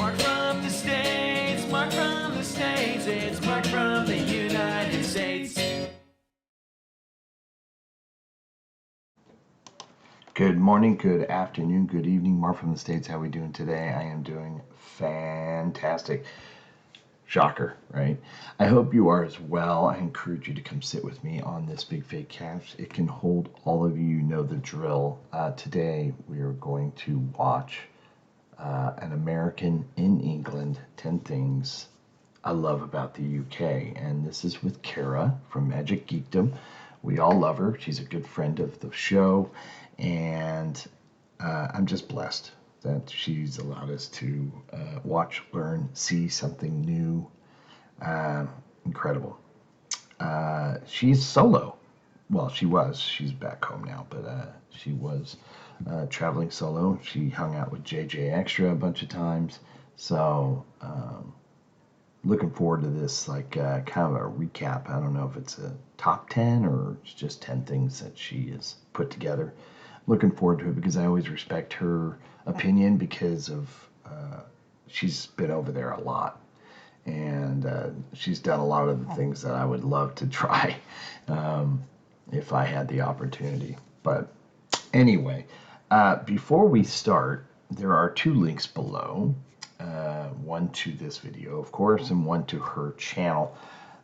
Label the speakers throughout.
Speaker 1: Mark from the States, Mark from the States, it's Mark from the United States.
Speaker 2: Good morning, good afternoon, good evening. Mark from the States. How are we doing today? I am doing fantastic. Shocker, right? I hope you are as well. I encourage you to come sit with me on this big fake couch. It can hold all of you. You know the drill. Today we are going to watch An American in England, 10 Things I Love About the UK. And this is with Kara from Magic Geekdom. We all love her. She's a good friend of the show. And I'm just blessed that she's allowed us to watch, learn, see something new. Incredible. She's solo. Well, she was. She's back home now, but she was traveling solo. She hung out with JJ Extra a bunch of times. So looking forward to this, like kind of a recap. I don't know if it's a top 10 or it's just 10 things that she has put together. Looking forward to it because I always respect her opinion because of she's been over there a lot, and she's done a lot of the things that I would love to try if I had the opportunity. But anyway, before we start, there are 2 links below, one to this video, of course, and one to her channel.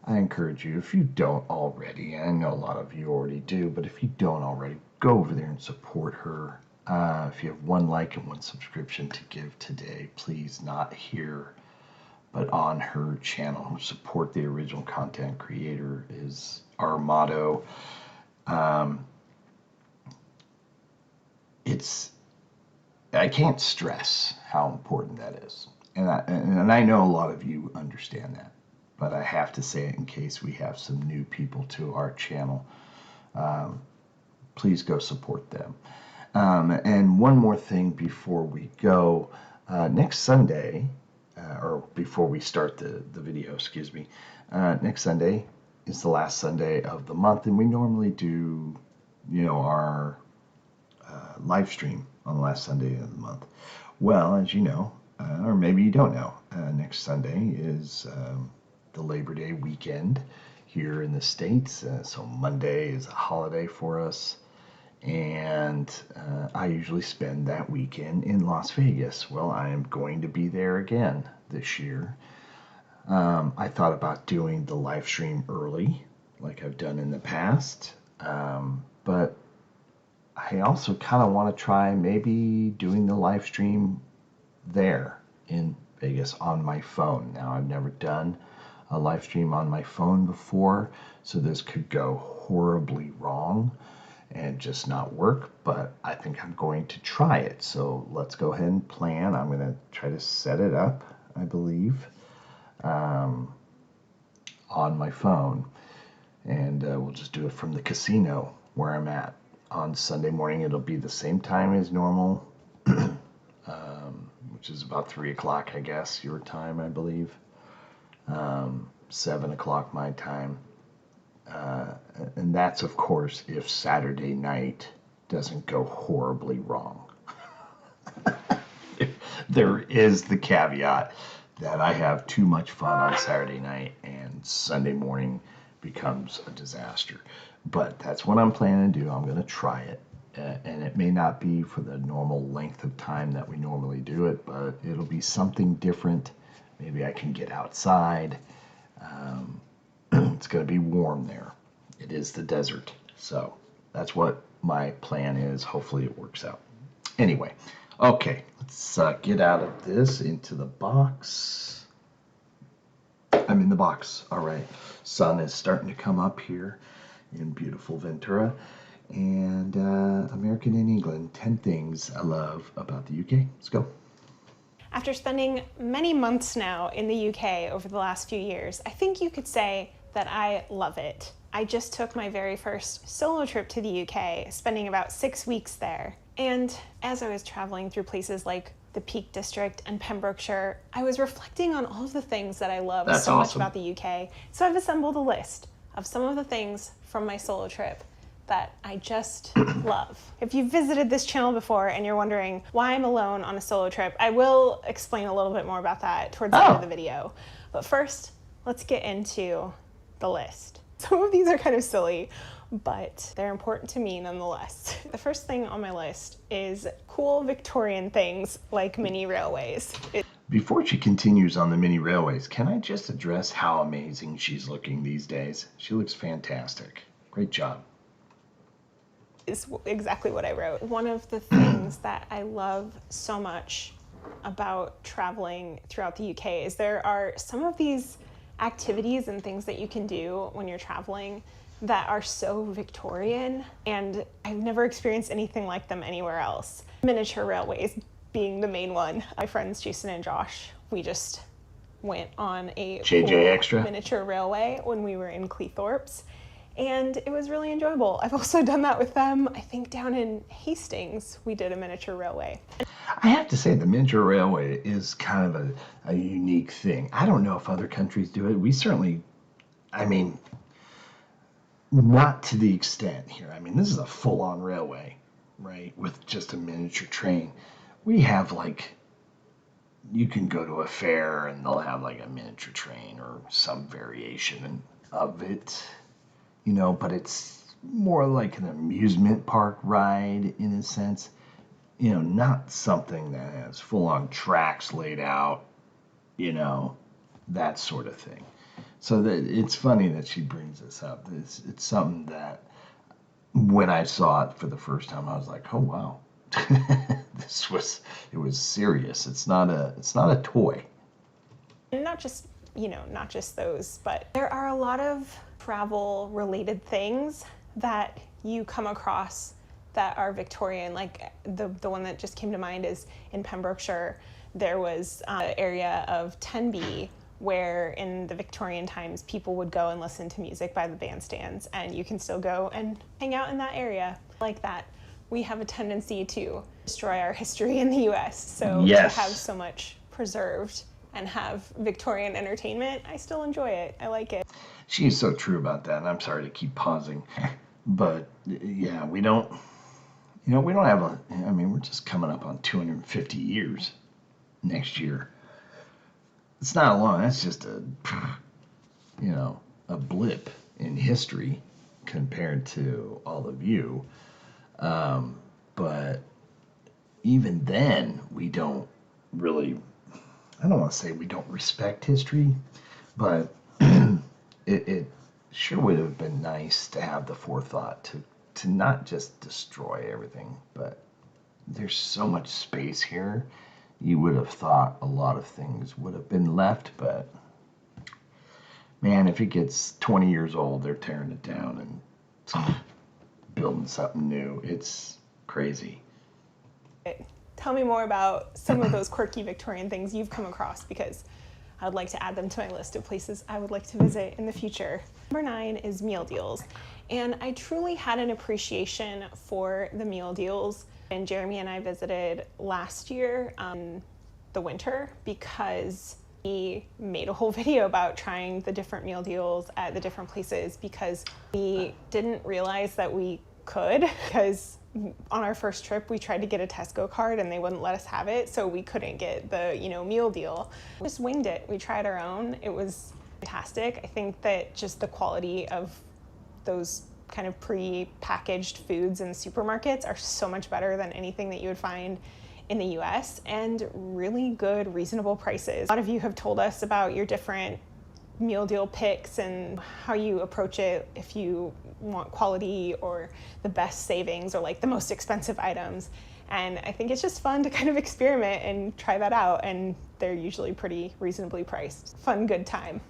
Speaker 2: I encourage you, if you don't already, and I know a lot of you already do, but if you don't already, go over there and support her. If you have 1 like and 1 subscription to give today, please, not here, but on her channel. Support the original content creator is our motto. I can't stress how important that is. And I know a lot of you understand that, but I have to say it in case we have some new people to our channel. Please go support them. And one more thing before we go. Next Sunday, or before we start the video, excuse me, next Sunday is the last Sunday of the month, and we normally do, our live stream on the last Sunday of the month. Well, as you know, or maybe you don't know, next Sunday is the Labor Day weekend here in the States. So Monday is a holiday for us. And I usually spend that weekend in Las Vegas. Well, I am going to be there again this year. I thought about doing the live stream early, like I've done in the past. But I also kind of want to try maybe doing the live stream there in Vegas on my phone. Now, I've never done a live stream on my phone before, so this could go horribly wrong and just not work, but I think I'm going to try it. So let's go ahead and plan. I'm going to try to set it up, I believe, on my phone, and we'll just do it from the casino where I'm at. On Sunday morning, it'll be the same time as normal, which is about 3 o'clock, I guess, your time, I believe. 7 o'clock my time. And that's, of course, if Saturday night doesn't go horribly wrong. There is the caveat that I have too much fun on Saturday night and Sunday morning becomes a disaster. But that's what I'm planning to do. I'm going to try it. And it may not be for the normal length of time that we normally do it, but it'll be something different. Maybe I can get outside. It's going to be warm there. It is the desert. So that's what my plan is. Hopefully it works out. Anyway, okay, let's get out of this into the box. I'm in the box. All right. Sun is starting to come up here in beautiful Ventura. And American in England, 10 things I love about the UK. Let's go.
Speaker 3: After spending many months now in the UK over the last few years, I think you could say that I love it. I just took my very first solo trip to the UK, spending about 6 weeks there. And as I was traveling through places like the Peak District and Pembrokeshire, I was reflecting on all of the things that I love so much about the UK. So I've assembled a list of some of the things from my solo trip that I just love. If you've visited this channel before and you're wondering why I'm alone on a solo trip, I will explain a little bit more about that towards the end of the video. But first, let's get into the list. Some of these are kind of silly, but they're important to me nonetheless. The first thing on my list is cool Victorian things like mini railways.
Speaker 2: Before she continues on the mini railways, can I just address how amazing she's looking these days? She looks fantastic. Great job.
Speaker 3: Is exactly what I wrote. One of the things that I love so much about traveling throughout the UK is there are some of these activities and things that you can do when you're traveling that are so Victorian, and I've never experienced anything like them anywhere else. Miniature railways being the main one. My friends Jason and Josh, we just went on a
Speaker 2: JJ
Speaker 3: cool
Speaker 2: Extra
Speaker 3: miniature railway when we were in Cleethorpes, and it was really enjoyable. I've also done that with them. I think down in Hastings we did a miniature railway.
Speaker 2: I have to say the miniature railway is kind of a unique thing. I don't know if other countries do it. We certainly, I mean, not to the extent here. I mean, this is a full-on railway, right, with just a miniature train. We have, like, you can go to a fair and they'll have like a miniature train or some variation of it, you know, but it's more like an amusement park ride in a sense, you know, not something that has full-on tracks laid out, you know, that sort of thing. So that it's funny that she brings this up. It's something that when I saw it for the first time, I was like, oh wow. It was serious. It's not a toy.
Speaker 3: And not just, you know, not just those, but there are a lot of travel related things that you come across that are Victorian. Like the one that just came to mind is in Pembrokeshire, there was an area of Tenby where in the Victorian times people would go and listen to music by the bandstands, and you can still go and hang out in that area like that. We have a tendency to destroy our history in the US, so
Speaker 2: yes.
Speaker 3: To have so much preserved and have Victorian entertainment, I still enjoy it. I like it.
Speaker 2: She is so true about that, and I'm sorry to keep pausing, but yeah, we don't have I mean, we're just coming up on 250 years next year. It's not long. That's just a blip in history compared to all of you. But even then, we don't really, I don't want to say we don't respect history, but it sure would have been nice to have the forethought to not just destroy everything, but there's so much space here. You would have thought a lot of things would have been left, but man, if it gets 20 years old, they're tearing it down and building something new. It's crazy.
Speaker 3: Tell me more about some of those quirky Victorian things you've come across, because I would like to add them to my list of places I would like to visit in the future. Number 9 is meal deals. And I truly had an appreciation for the meal deals. And Jeremy and I visited last year, the winter, because we made a whole video about trying the different meal deals at the different places, because we didn't realize that we could, because on our first trip we tried to get a Tesco card and they wouldn't let us have it, so we couldn't get the meal deal. We just winged it. We tried our own. It was fantastic. I think that just the quality of those kind of pre-packaged foods in supermarkets are so much better than anything that you would find in the US, and really good, reasonable prices. A lot of you have told us about your different meal deal picks and how you approach it, if you want quality or the best savings or like the most expensive items. And I think it's just fun to kind of experiment and try that out, and they're usually pretty reasonably priced. Fun, good time.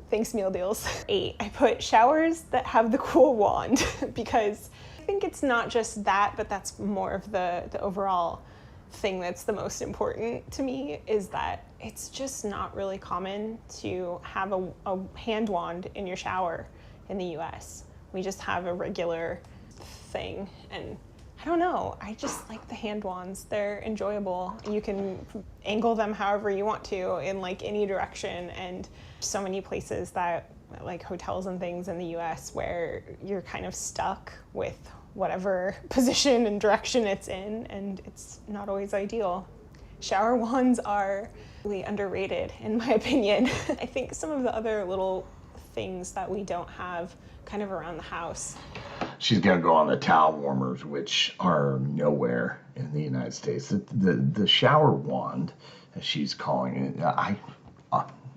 Speaker 3: Thanks, meal deals. 8, I put showers that have the cool wand because I think it's not just that, but that's more of the overall thing that's the most important to me, is that it's just not really common to have a hand wand in your shower in the US. We just have a regular thing, and I don't know, I just like the hand wands. They're enjoyable. You can angle them however you want to in like any direction, and so many places that like hotels and things in the US where you're kind of stuck with whatever position and direction it's in, and it's not always ideal. Shower wands are really underrated in my opinion. I think some of the other little things that we don't have kind of around the house.
Speaker 2: She's going to go on the towel warmers, which are nowhere in the United States. The shower wand, as she's calling it,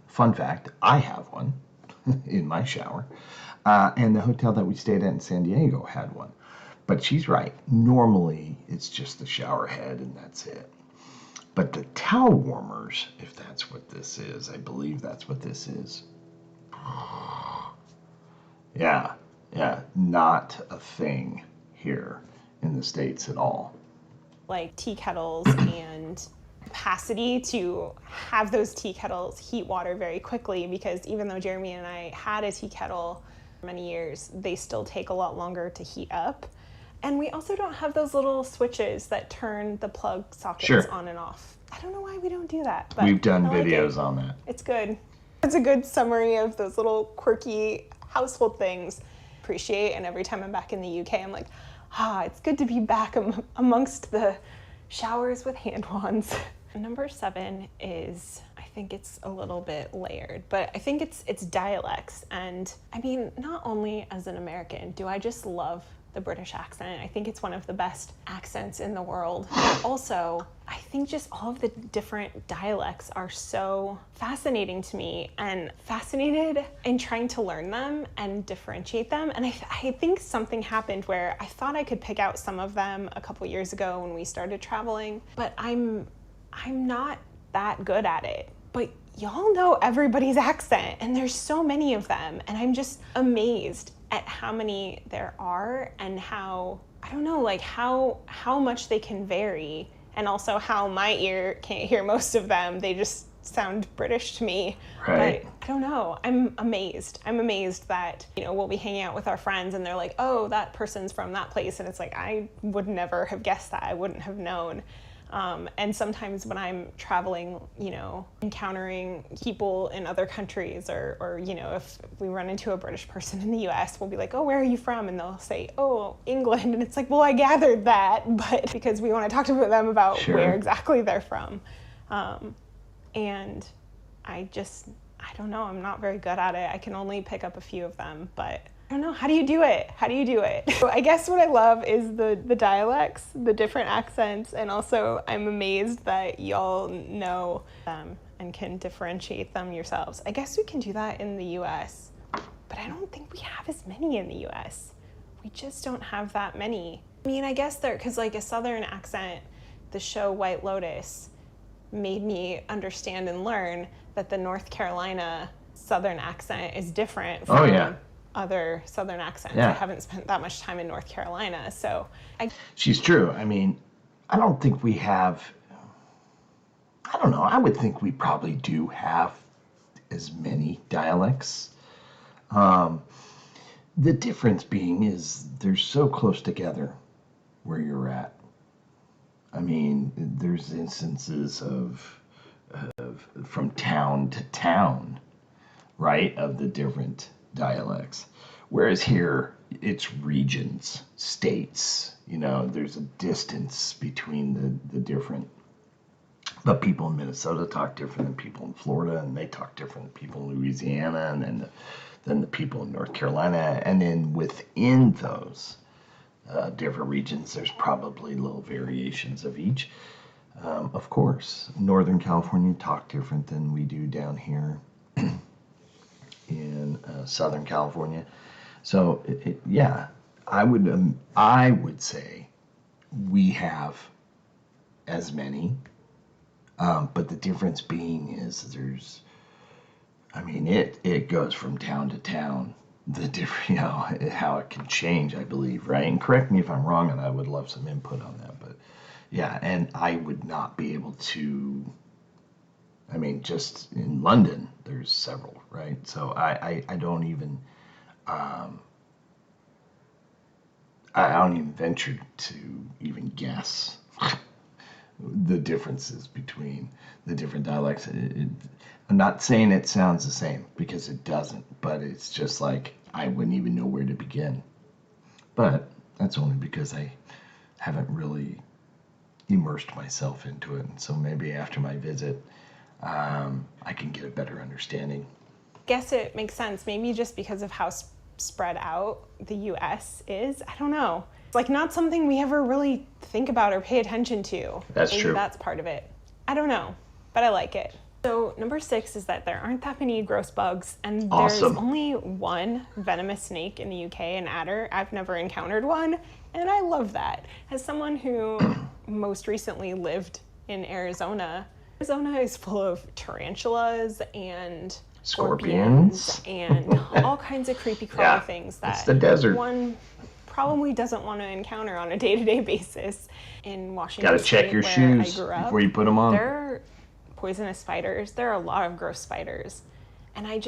Speaker 2: fun fact, I have one in my shower. And the hotel that we stayed at in San Diego had one. But she's right. Normally, it's just the shower head and that's it. But the towel warmers, if that's what this is, I believe that's what this is. Yeah, not a thing here in the States at all.
Speaker 3: Like tea kettles and capacity to have those tea kettles heat water very quickly, because even though Jeremy and I had a tea kettle for many years, they still take a lot longer to heat up. And we also don't have those little switches that turn the plug sockets on and off. I don't know why we don't do that. But
Speaker 2: we've done
Speaker 3: I like
Speaker 2: videos on that.
Speaker 3: It's good. It's a good summary of those little quirky household things I appreciate. And every time I'm back in the UK, I'm like, it's good to be back amongst the showers with hand wands. Number 7 is, I think it's a little bit layered, but I think it's dialects. And I mean, not only as an American do I just love the British accent. I think it's one of the best accents in the world. But also, I think just all of the different dialects are so fascinating to me, and fascinated in trying to learn them and differentiate them. And I think something happened where I thought I could pick out some of them a couple years ago when we started traveling, but I'm not that good at it. But y'all know everybody's accent, and there's so many of them, and I'm just amazed at how many there are, and how, I don't know, like how much they can vary, and also how my ear can't hear most of them. They just sound British to me.
Speaker 2: Right.
Speaker 3: But I don't know, I'm amazed that, we'll be hanging out with our friends and they're like, oh, that person's from that place, and it's like, I would never have guessed that. I wouldn't have known. And sometimes when I'm traveling, encountering people in other countries, or if we run into a British person in the US, we'll be like, oh, where are you from? And they'll say, oh, England. And it's like, well, I gathered that, but because we want to talk to them about where exactly they're from. And I don't know, I'm not very good at it. I can only pick up a few of them, but I don't know, how do you do it? So I guess what I love is the dialects, the different accents, and also I'm amazed that y'all know them and can differentiate them yourselves. I guess we can do that in the US, but I don't think we have as many in the US. We just don't have that many. I mean, I guess because like a Southern accent, the show White Lotus made me understand and learn that the North Carolina Southern accent is different from other Southern accents. I haven't spent that much time in North Carolina, so
Speaker 2: she's true. I mean, I don't think we have, I don't know, I would think we probably do have as many dialects. The difference being is they're so close together where you're at. I mean, there's instances of from town to town, right, of the different dialects. Whereas here, it's regions, states, there's a distance between the different. But people in Minnesota talk different than people in Florida, and they talk different than people in Louisiana, and then the people in North Carolina. And then within those different regions, there's probably little variations of each. Of course, Northern California talk different than we do down here in Southern California. So I would say we have as many, but the difference being is it goes from town to town. The different, how it can change, I believe, right? And correct me if I'm wrong, and I would love some input on that. But yeah, and I would not be able to. I mean, just in London, there's several, right? So I don't even I don't even venture to even guess the differences between the different dialects. I'm not saying it sounds the same, because it doesn't, but it's just like I wouldn't even know where to begin. But that's only because I haven't really immersed myself into it. And so maybe after my visit, I can get a better understanding.
Speaker 3: Guess it makes sense. Maybe just because of how spread out the U.S. is. I don't know. It's like not something we ever really think about or pay attention to.
Speaker 2: That's
Speaker 3: Maybe
Speaker 2: true.
Speaker 3: that's part of it. I don't know, but I like it. So number 6 is that there aren't that many gross bugs, and there's
Speaker 2: Awesome.
Speaker 3: only one venomous snake in the UK, an adder. I've never encountered one, and I love that. As someone who most recently lived in Arizona, Arizona is full of tarantulas and
Speaker 2: Scorpions.
Speaker 3: and all kinds of creepy crawly
Speaker 2: Yeah,
Speaker 3: things
Speaker 2: it's
Speaker 3: that
Speaker 2: the desert.
Speaker 3: one probably doesn't want to encounter on a day-to-day basis. In Washington
Speaker 2: Got to check
Speaker 3: State,
Speaker 2: your
Speaker 3: where
Speaker 2: shoes
Speaker 3: I grew up,
Speaker 2: before you put them on.
Speaker 3: there are poisonous spiders. There are a lot of gross spiders, and I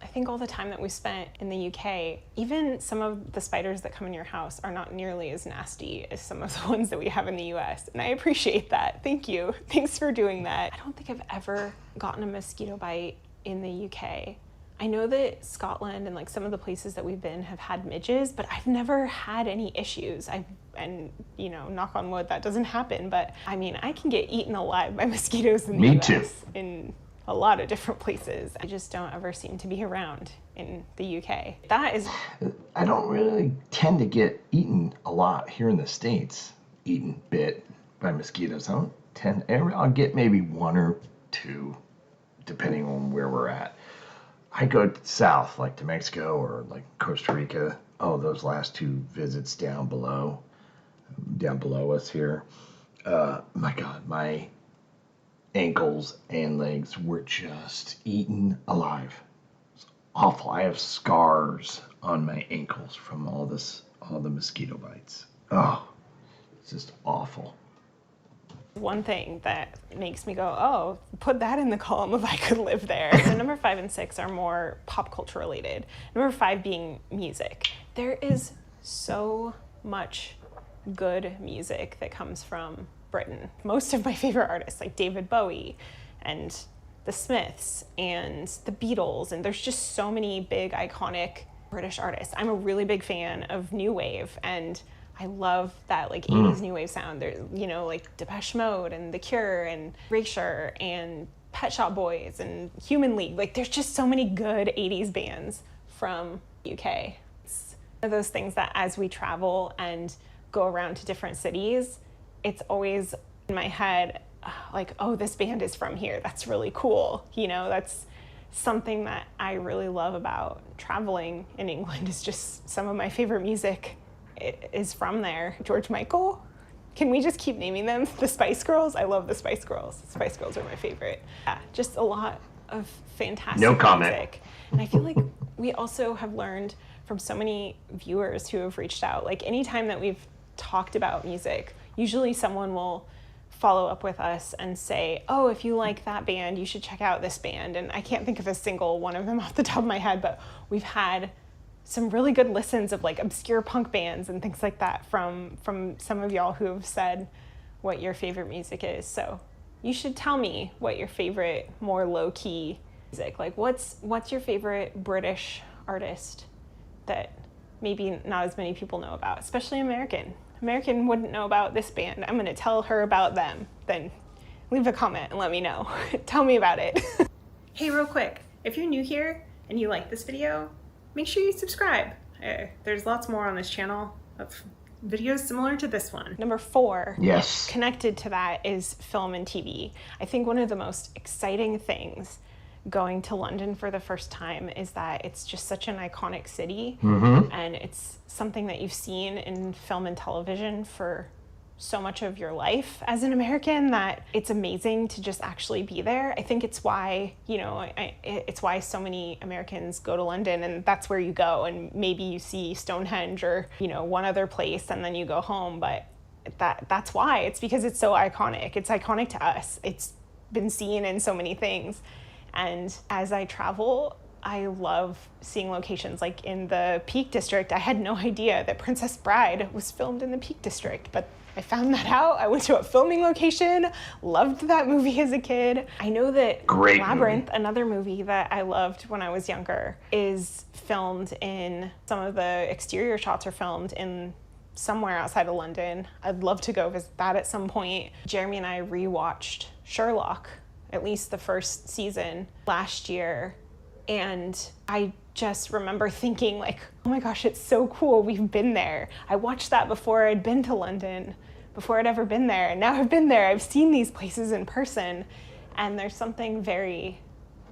Speaker 3: think all the time that we spent in the UK, even some of the spiders that come in your house are not nearly as nasty as some of the ones that we have in the US. And I appreciate that. Thank you. Thanks for doing that. I don't think I've ever gotten a mosquito bite in the UK. I know that Scotland and like some of the places that we've been have had midges, but I've never had any issues. And you know, knock on wood, that doesn't happen. But I mean, I can get eaten alive by mosquitoes in the
Speaker 2: Me
Speaker 3: US
Speaker 2: too.
Speaker 3: in a lot of different places. I just don't ever seem to be around in the UK. That is
Speaker 2: I don't really tend to get eaten a lot here in the States. Bit by mosquitoes. I'll get maybe one or two, depending on where we're at. I go south, like to Mexico or like Costa Rica. Oh, those last 2 visits down below us here. My God, my ankles and legs were just eaten alive. It's awful. I have scars on my ankles from all the mosquito bites. Oh, it's just awful.
Speaker 3: one thing that makes me go, oh, put that in the column if I could live there. So number 5 and 6 are more pop culture related. Number 5 being music. There is so much good music that comes from Britain. Most of my favorite artists, like David Bowie and the Smiths and the Beatles, and there's just so many big iconic British artists. I'm a really big fan of new wave, and I love that like 80s new wave sound. There's, you know, like Depeche Mode and The Cure and Erasure and Pet Shop Boys and Human League. Like there's just so many good 80s bands from UK. It's one of those things that as we travel and go around to different cities, it's always in my head like, oh, this band is from here. That's really cool. You know, that's something that I really love about traveling in England, is just some of my favorite music is from there. George Michael, can we just keep naming them? The Spice Girls, I love the Spice Girls. The Spice Girls are my favorite. Yeah, just a lot of fantastic
Speaker 2: No comment.
Speaker 3: music. And I feel like we also have learned from so many viewers who have reached out. Like anytime that we've talked about music, usually someone will follow up with us and say, oh, if you like that band, you should check out this band. And I can't think of a single one of them off the top of my head, but we've had some really good listens of like obscure punk bands and things like that from some of y'all who have said what your favorite music is. So you should tell me what your favorite, more low-key music, like what's your favorite British artist that maybe not as many people know about, especially American wouldn't know about this band. I'm gonna tell her about them. Then leave a comment and let me know. Tell me about it. Hey, real quick, if you're new here and you like this video, make sure you subscribe. There's lots more on this channel of videos similar to this one. Number 4,
Speaker 2: Yes.
Speaker 3: connected to that, is film and TV. I think one of the most exciting things going to London for the first time is that it's just such an iconic city, and it's something that you've seen in film and television for so much of your life as an American, that it's amazing to just actually be there. I think it's why, you know, it's why so many Americans go to London, and that's where you go, and maybe you see Stonehenge or, you know, one other place and then you go home, but that's why. It's because it's so iconic. It's iconic to us. It's been seen in so many things. And as I travel, I love seeing locations like in the Peak District. I had no idea that Princess Bride was filmed in the Peak District, but I found that out. I went to a filming location, loved that movie as a kid. I know that
Speaker 2: Great
Speaker 3: Labyrinth,
Speaker 2: movie.
Speaker 3: another movie that I loved when I was younger, is filmed in, some of the exterior shots are filmed in somewhere outside of London. I'd love to go visit that at some point. Jeremy and I rewatched Sherlock, at least the first season, last year. And I just remember thinking like, oh my gosh, it's so cool, we've been there. I watched that before I'd been to London, before I'd ever been there. And now I've been there, I've seen these places in person. And there's something very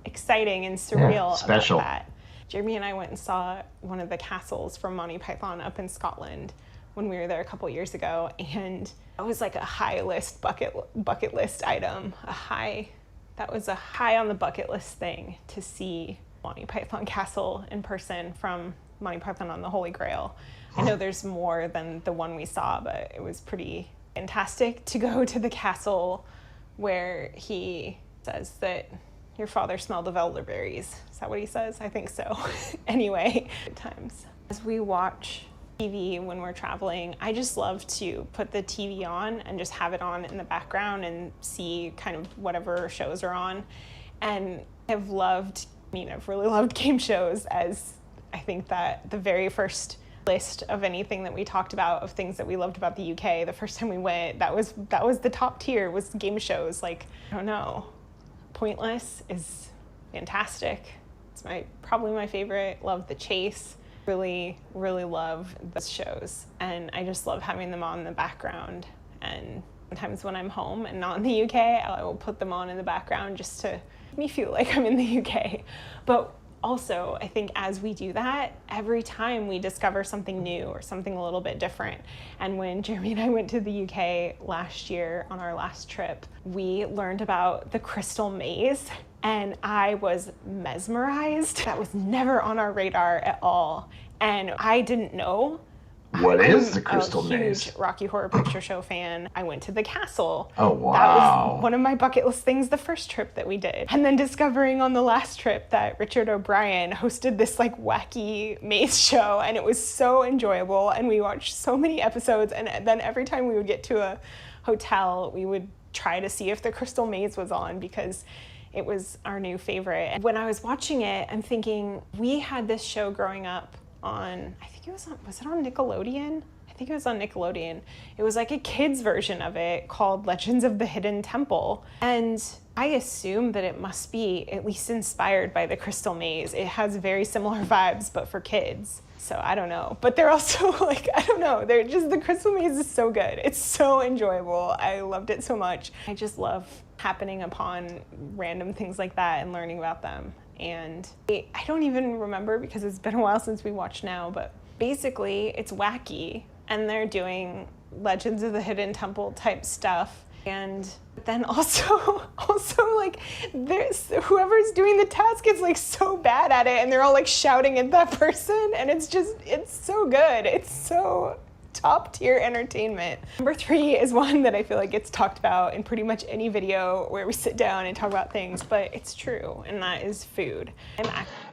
Speaker 3: exciting and surreal
Speaker 2: special.
Speaker 3: about that. Jeremy and I went and saw one of the castles from Monty Python up in Scotland when we were there a couple years ago. And it was like a high list bucket list item, that was a high on the bucket list thing to see Monty Python Castle in person from Monty Python on the Holy Grail. I know there's more than the one we saw, but it was pretty fantastic to go to the castle where he says that your father smelled of elderberries. Is that what he says? I think so. Anyway, good times. As we watch TV when we're traveling, I just love to put the TV on and just have it on in the background and see kind of whatever shows are on. And I've really loved game shows, as I think that the very first list of anything that we talked about of things that we loved about the UK, the first time we went, that was the top tier, was game shows. Like, I don't know, Pointless is fantastic. It's probably my favorite. Love The Chase. Really, really love those shows, and I just love having them on in the background. And sometimes when I'm home and not in the UK, I will put them on in the background just to make me feel like I'm in the UK. But also, I think as we do that, every time we discover something new or something a little bit different. And when Jeremy and I went to the UK last year on our last trip, we learned about the Crystal Maze, and I was mesmerized. That was never on our radar at all. And I didn't know.
Speaker 2: What is the Crystal
Speaker 3: I'm a
Speaker 2: Maze?
Speaker 3: huge Rocky Horror Picture Show fan. I went to the castle.
Speaker 2: Oh, wow.
Speaker 3: That was one of my bucket list things the first trip that we did. And then discovering on the last trip that Richard O'Brien hosted this like wacky maze show, and it was so enjoyable, and we watched so many episodes, and then every time we would get to a hotel, we would try to see if the Crystal Maze was on, because it was our new favorite. And when I was watching it, I'm thinking, we had this show growing up on, I think it was it on Nickelodeon? I think it was on Nickelodeon. It was like a kid's version of it called Legends of the Hidden Temple. And I assume that it must be at least inspired by the Crystal Maze. It has very similar vibes, but for kids. So I don't know. But they're also like, I don't know. They're just, the Crystal Maze is so good. It's so enjoyable. I loved it so much. I just love happening upon random things like that and learning about them. And I don't even remember because it's been a while since we watched now, but basically it's wacky and they're doing Legends of the Hidden Temple type stuff. And then also like whoever's doing the task is like so bad at it, and they're all like shouting at that person, and it's so good. It's so top tier entertainment. Number 3 is one that I feel like gets talked about in pretty much any video where we sit down and talk about things, but it's true, and that is food.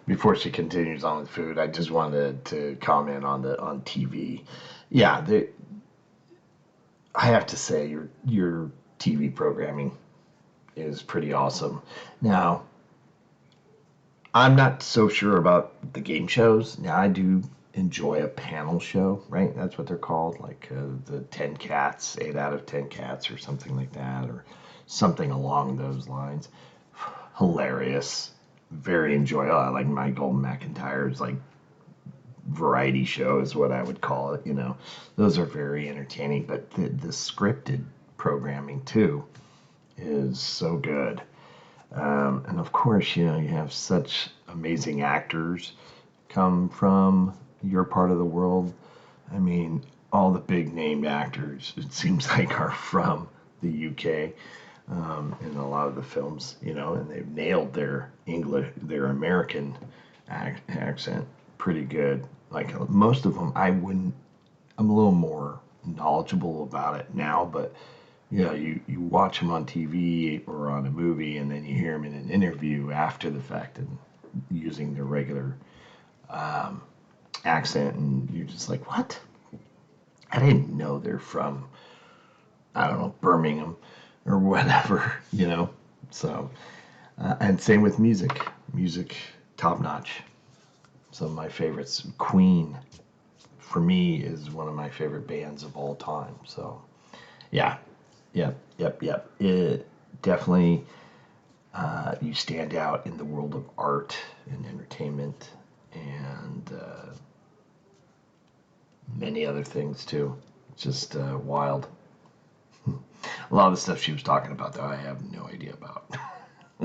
Speaker 2: Before she continues on with food, I just wanted to comment on TV. Yeah, I have to say your TV programming is pretty awesome. Now, I'm not so sure about the game shows. Now, I do enjoy a panel show, right? That's what they're called, like the 10 Cats, 8 out of 10 Cats, or something like that, or something along those lines. Hilarious, very enjoyable. I like Michael McIntyre's like variety show is what I would call it. You know, those are very entertaining. But the scripted programming too is so good. And of course, you know, you have such amazing actors come from your part of the world. I mean, all the big named actors, it seems like, are from the UK in a lot of the films, you know, and they've nailed their American accent pretty good. Like most of them, I'm a little more knowledgeable about it now, but you know, you watch them on TV or on a movie, and then you hear them in an interview after the fact and using their regular accent, and you're just like, what? I didn't know they're from I don't know, Birmingham or whatever, So, and same with music. Music, top notch. Some of my favorites. Queen, for me, is one of my favorite bands of all time. So, yeah. Yep. It definitely, you stand out in the world of art and entertainment and many other things too. It's just wild. A lot of the stuff she was talking about, though, I have no idea about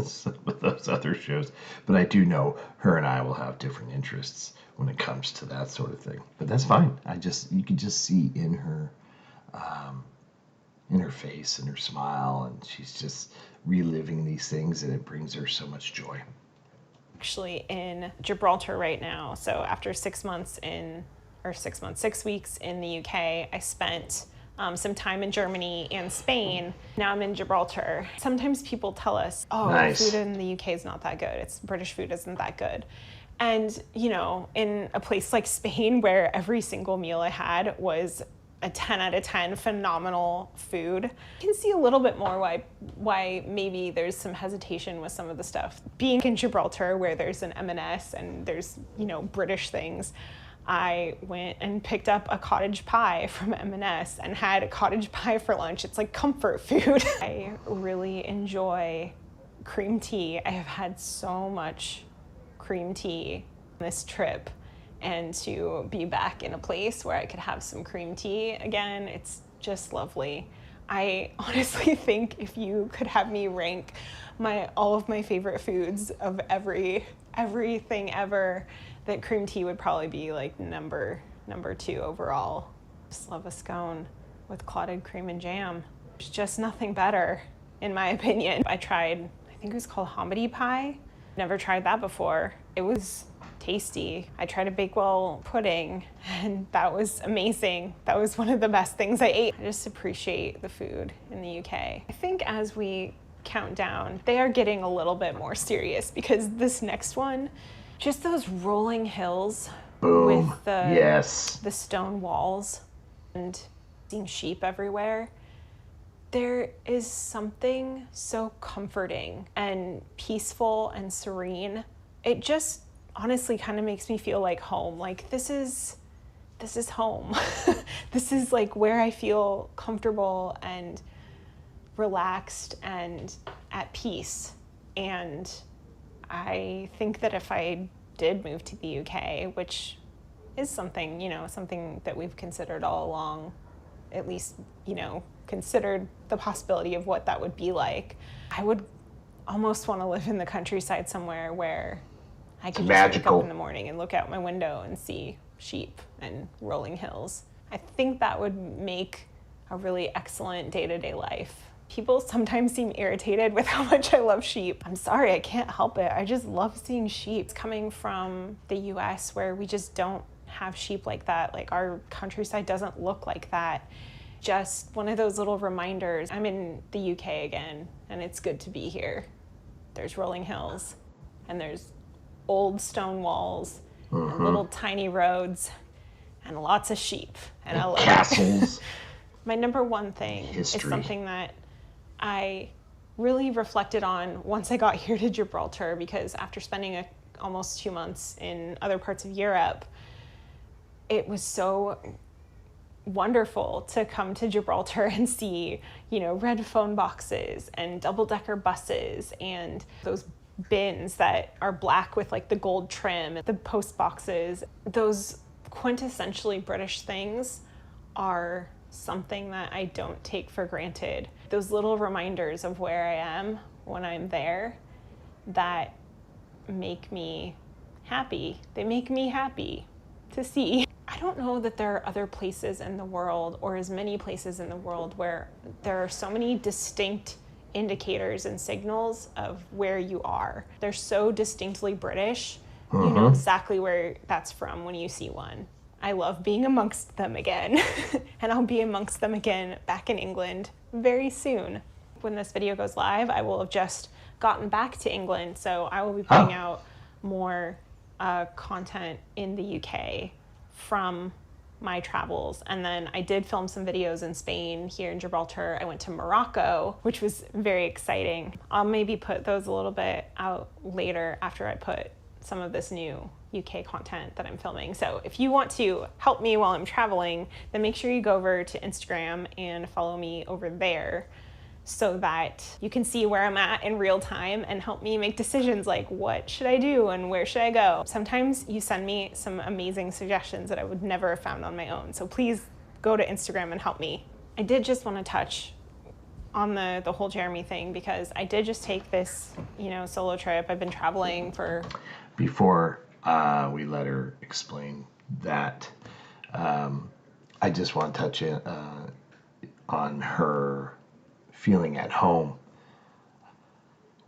Speaker 2: some of those other shows. But I do know her and I will have different interests when it comes to that sort of thing. But that's fine. You could just see in her face and her smile, and she's just reliving these things, and it brings her so much joy.
Speaker 3: Actually in Gibraltar right now. So after 6 weeks in the UK, I spent some time in Germany and Spain. Now I'm in Gibraltar. Sometimes people tell us, oh,
Speaker 2: Nice.
Speaker 3: Food in the UK is not that good. British food isn't that good. And, in a place like Spain where every single meal I had was a 10 out of 10 phenomenal food, you can see a little bit more why maybe there's some hesitation with some of the stuff. Being in Gibraltar where there's an M&S and there's, British things, I went and picked up a cottage pie from M&S and had a cottage pie for lunch. It's like comfort food. I really enjoy cream tea. I have had so much cream tea on this trip, and to be back in a place where I could have some cream tea again, it's just lovely. I honestly think if you could have me rank all of my favorite foods of everything ever, that cream tea would probably be like number 2 overall. Just love a scone with clotted cream and jam. There's just nothing better, in my opinion. I tried, I think it was called hominy pie. Never tried that before. It was tasty. I tried a Bakewell pudding, and that was amazing. That was one of the best things I ate. I just appreciate the food in the UK. I think as we count down, they are getting a little bit more serious, because this next one, just those rolling hills.
Speaker 2: Boom.
Speaker 3: With
Speaker 2: the
Speaker 3: stone walls and seeing sheep everywhere. There is something so comforting and peaceful and serene. It just honestly kind of makes me feel like home. Like this is home. This is like where I feel comfortable and relaxed and at peace. And I think that if I did move to the UK, which is something, something that we've considered all along, at least, considered the possibility of what that would be like, I would almost want to live in the countryside somewhere where I could just wake up in the morning and look out my window and see sheep and rolling hills. I think that would make a really excellent day-to-day life. People sometimes seem irritated with how much I love sheep. I'm sorry, I can't help it. I just love seeing sheep. It's coming from the US where we just don't have sheep like that. Like our countryside doesn't look like that. Just one of those little reminders. I'm in the UK again, and it's good to be here. There's rolling hills, and there's old stone walls, and little tiny roads, and lots of sheep. And I love
Speaker 2: castles.
Speaker 3: My number one thing is something that I really reflected on once I got here to Gibraltar, because after spending almost 2 months in other parts of Europe, it was so wonderful to come to Gibraltar and see, red phone boxes and double-decker buses and those bins that are black with like the gold trim, the post boxes. Those quintessentially British things are something that I don't take for granted. Those little reminders of where I am when I'm there that make me happy. They make me happy to see. I don't know that there are other places in the world, or as many places in the world, where there are so many distinct indicators and signals of where you are. They're so distinctly British. You know exactly where that's from when you see one. I love being amongst them again. And I'll be amongst them again back in England very soon. When this video goes live, I will have just gotten back to England, so I will be putting out more content in the UK from my travels. And then I did film some videos in Spain, here in Gibraltar. I went to Morocco, which was very exciting. I'll maybe put those a little bit out later after I put some of this new UK content that I'm filming. So if you want to help me while I'm traveling, then make sure you go over to Instagram and follow me over there, so that you can see where I'm at in real time and help me make decisions like what should I do and where should I go. Sometimes you send me some amazing suggestions that I would never have found on my own. So please go to Instagram and help me. I did just want to touch on the whole Jeremy thing, because I did just take this, solo trip. I've been traveling for...
Speaker 2: Before we let her explain that, I just want to touch on her feeling at home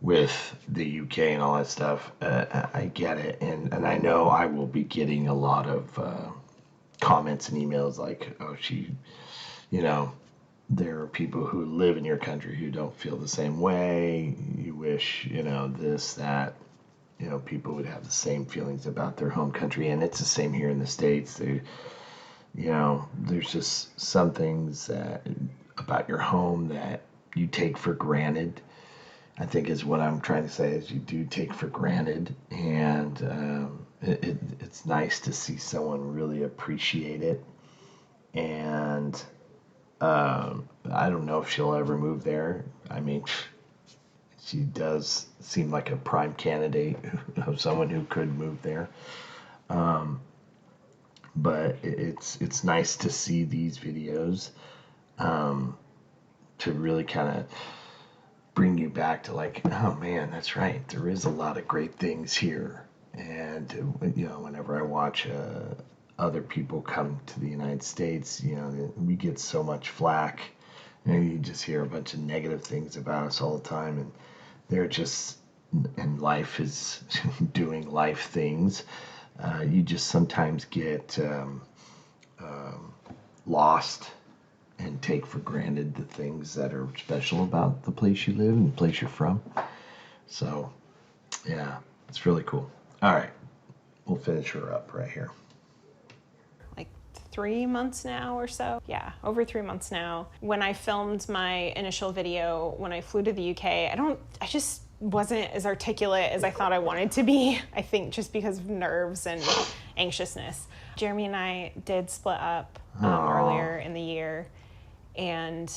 Speaker 2: with the UK and all that stuff. I get it, and I know I will be getting a lot of comments and emails like, oh, there are people who live in your country who don't feel the same way. You wish, this, that, people would have the same feelings about their home country, and it's the same here in the States. There's just some things about your home that you take for granted, I think is what I'm trying to say, is you do take for granted. And it's nice to see someone really appreciate it. And I don't know if she'll ever move there. I mean, she does seem like a prime candidate of someone who could move there. But it's nice to see these videos, to really kind of bring you back to like, oh man, that's right. There is a lot of great things here. And, whenever I watch other people come to the United States, we get so much flack. You just hear a bunch of negative things about us all the time. And they're just, and life is doing life things. You just sometimes get lost and take for granted the things that are special about the place you live and the place you're from. So, yeah, it's really cool. All right, we'll finish her up right here.
Speaker 3: Like 3 months now or so. Yeah, over 3 months now. When I filmed my initial video, when I flew to the UK, I just wasn't as articulate as I thought I wanted to be. I think just because of nerves and anxiousness. Jeremy and I did split up earlier in the year. And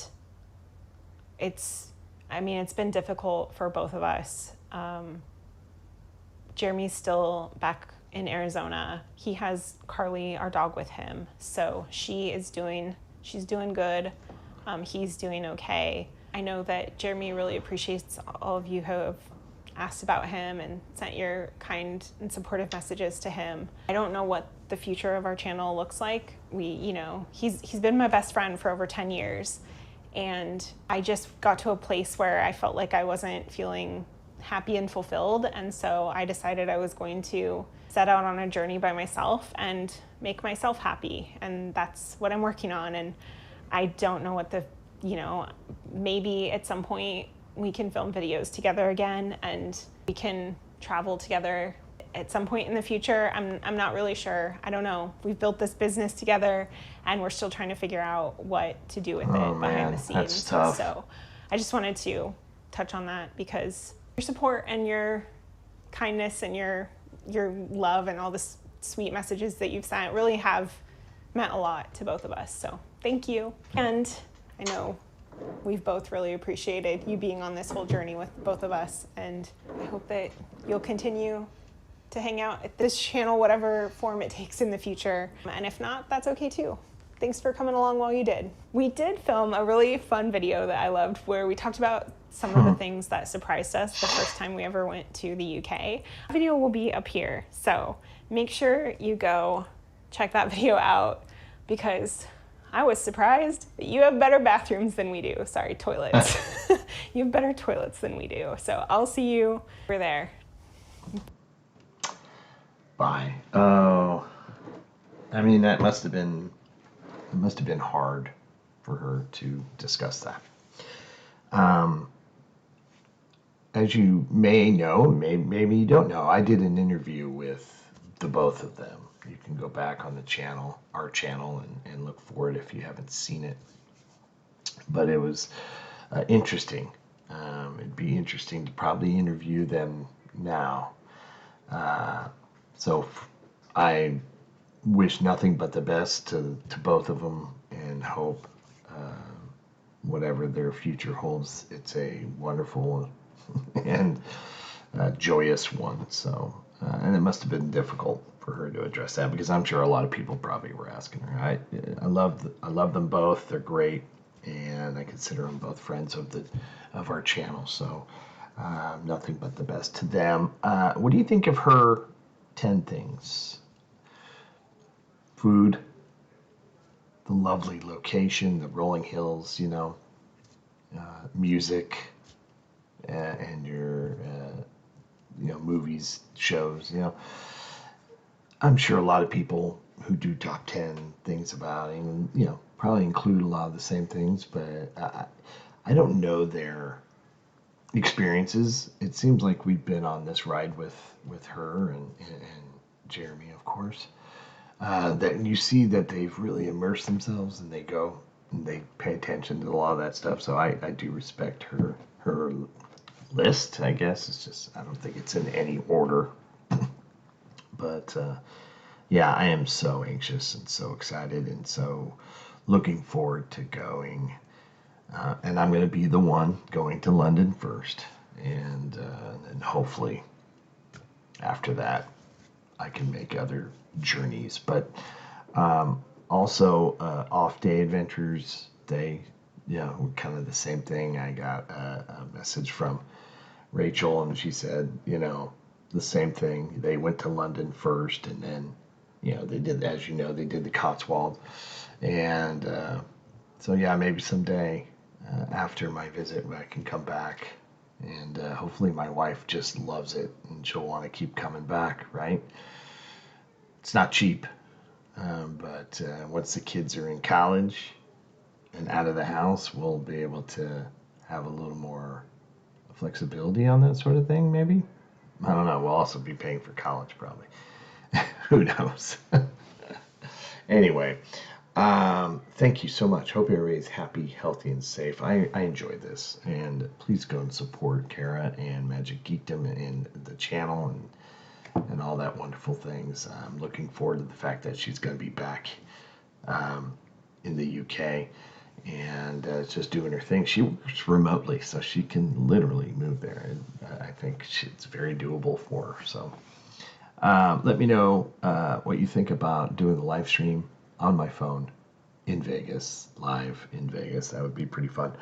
Speaker 3: it's been difficult for both of us. Jeremy's still back in Arizona. He has Carly, our dog, with him. So she's doing good. He's doing okay. I know that Jeremy really appreciates all of you who have asked about him and sent your kind and supportive messages to him. I don't know what the future of our channel looks like. He's been my best friend for over 10 years. And I just got to a place where I felt like I wasn't feeling happy and fulfilled. And so I decided I was going to set out on a journey by myself and make myself happy. And that's what I'm working on. And I don't know what maybe at some point we can film videos together again and we can travel together at some point in the future. I'm not really sure. I don't know. We've built this business together and we're still trying to figure out what to do with it behind the scenes.
Speaker 2: That's tough.
Speaker 3: So I just wanted to touch on that because your support and your kindness and your love and all the sweet messages that you've sent really have meant a lot to both of us. So thank you. And I know we've both really appreciated you being on this whole journey with both of us. And I hope that you'll continue to hang out at this channel, whatever form it takes in the future. And if not, that's okay too. Thanks for coming along while you did. We did film a really fun video that I loved where we talked about some of the things that surprised us the first time we ever went to the UK. The video will be up here, so make sure you go check that video out because I was surprised that you have better bathrooms than we do. Sorry, toilets. You have better toilets than we do. So I'll see you over there.
Speaker 2: Bye. Oh, I mean, that must have been hard for her to discuss that. As you may know, maybe you don't know, I did an interview with the both of them. you can go back on the channel, our channel, and look for it if you haven't seen it. But it was interesting. It'd be interesting to probably interview them now. So I wish nothing but the best to both of them, and hope whatever their future holds, it's a wonderful and joyous one. So, and it must have been difficult for her to address that, because I'm sure a lot of people probably were asking her. I love them both. They're great, and I consider them both friends of our channel. So, nothing but the best to them. What do you think of her 10 things? Food, the lovely location, the rolling hills, music, and your movies, shows. I'm sure a lot of people who do top 10 things about it, and probably include a lot of the same things, but I don't know their experiences. It seems like we've been on this ride with her and Jeremy, of course. That you see that they've really immersed themselves, and they go and they pay attention to a lot of that stuff. So I do respect her list, I guess. It's just, I don't think it's in any order. But yeah, I am so anxious and so excited and so looking forward to going. And I'm going to be the one going to London first. And then hopefully after that, I can make other journeys. But also off day adventures, they, kind of the same thing. I got a message from Rachel, and she said, the same thing. They went to London first, and then, they did, as they did the Cotswold. And so, yeah, maybe someday after my visit, I can come back. And hopefully my wife just loves it, and she'll want to keep coming back, right? It's not cheap, but once the kids are in college and out of the house, we'll be able to have a little more flexibility on that sort of thing, maybe. I don't know. We'll also be paying for college, probably. Who knows? Anyway, thank you so much. Hope everybody's happy, healthy, and safe. I enjoyed this, and please go and support Kara and Magic Geekdom and the channel and all that wonderful things. I'm looking forward to the fact that she's going to be back in the UK, and just doing her thing. She works remotely, so she can literally move there, and I think it's very doable for her. So let me know what you think about doing the live stream on my phone in Vegas, live in Vegas. That would be pretty fun.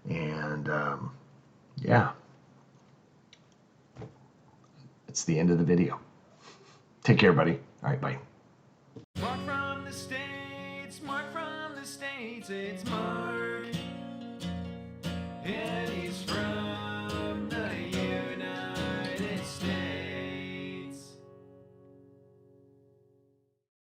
Speaker 2: And yeah, it's the end of the video. Take care, buddy. All right, bye.
Speaker 1: Mark from the States, Mark from the States, it's Mark. Yeah.